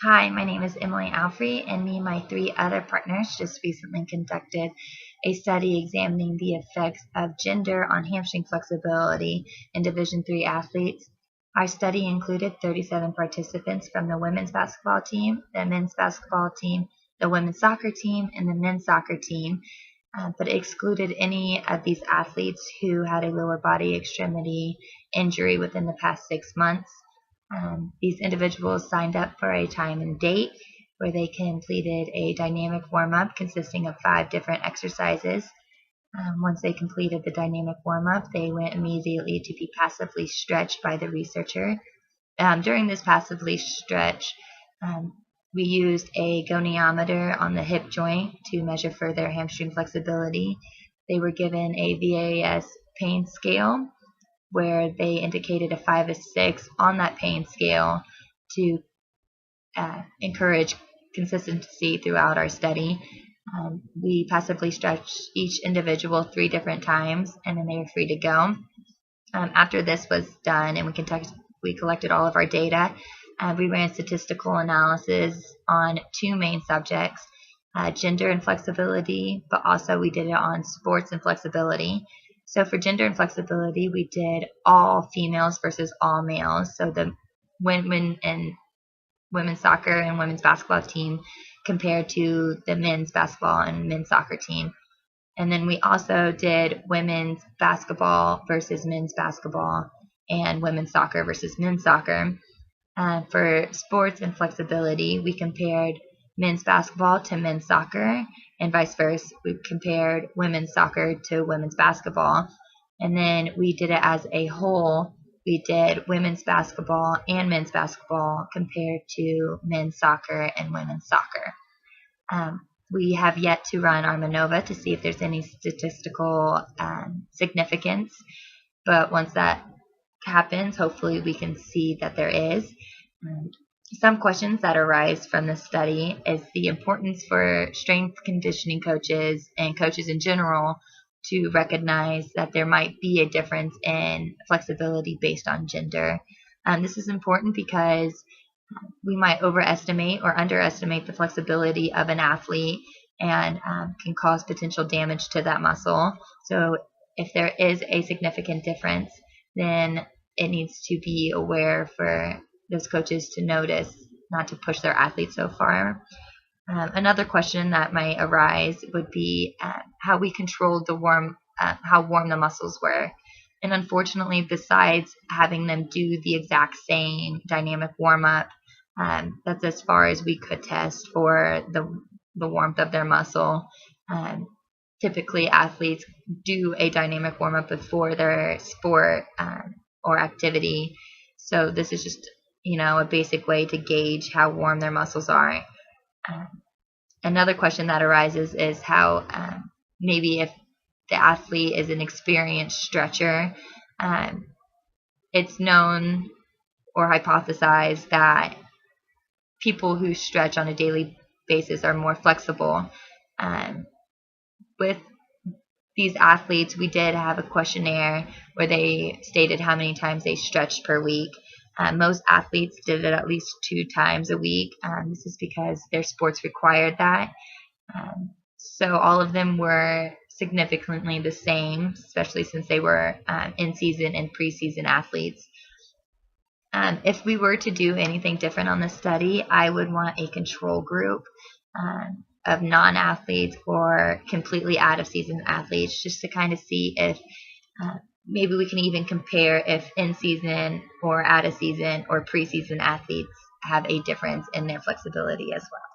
Hi, my name is Emily Alfrey, and me and my three other partners just recently conducted a study examining the effects of gender on hamstring flexibility in Division III athletes. Our study included 37 participants from the women's basketball team, the men's basketball team, the women's soccer team, and the men's soccer team, but it excluded any of these athletes who had a lower body extremity injury within the past 6 months. These individuals signed up for a time and date where they completed a dynamic warm-up consisting of 5 different exercises. Once they completed the dynamic warm-up, they went immediately to be passively stretched by the researcher. During this passively stretch, we used a goniometer on the hip joint to measure for their hamstring flexibility. They were given a VAS pain scale where they indicated a 5 or 6 on that pain scale to encourage consistency throughout our study. We passively stretched each individual 3 different times, and then they were free to go. After this was done and we collected all of our data, we ran statistical analysis on 2 main subjects, gender and flexibility, but also we did it on sports and flexibility. So for gender and flexibility, we did all females versus all males. So the women's soccer and women's basketball team compared to the men's basketball and men's soccer team. And then we also did women's basketball versus men's basketball and women's soccer versus men's soccer. For sports and flexibility, we compared men's basketball to men's soccer, and vice versa. We compared women's soccer to women's basketball. And then we did it as a whole. We did women's basketball and men's basketball compared to men's soccer and women's soccer. We have yet to run our MANOVA to see if there's any statistical significance. But once that happens, hopefully we can see that there is. Some questions that arise from this study is the importance for strength conditioning coaches and coaches in general to recognize that there might be a difference in flexibility based on gender. This is important because we might overestimate or underestimate the flexibility of an athlete and can cause potential damage to that muscle. So if there is a significant difference, then it needs to be aware for those coaches to notice, not to push their athletes so far. Another question that might arise would be how we controlled how warm the muscles were. And unfortunately, besides having them do the exact same dynamic warm-up, that's as far as we could test for the warmth of their muscle. Typically, athletes do a dynamic warm-up before their sport or activity. So this is just a basic way to gauge how warm their muscles are. Another question that arises is how maybe if the athlete is an experienced stretcher, it's known or hypothesized that people who stretch on a daily basis are more flexible. With these athletes, we did have a questionnaire where they stated how many times they stretched per week. Most athletes did it at least 2 times a week. This is because their sports required that. So all of them were significantly the same, especially since they were in-season and preseason athletes. If we were to do anything different on this study, I would want a control group of non-athletes or completely out-of-season athletes, just to kind of see if maybe we can even compare if in-season or out-of-season or preseason athletes have a difference in their flexibility as well.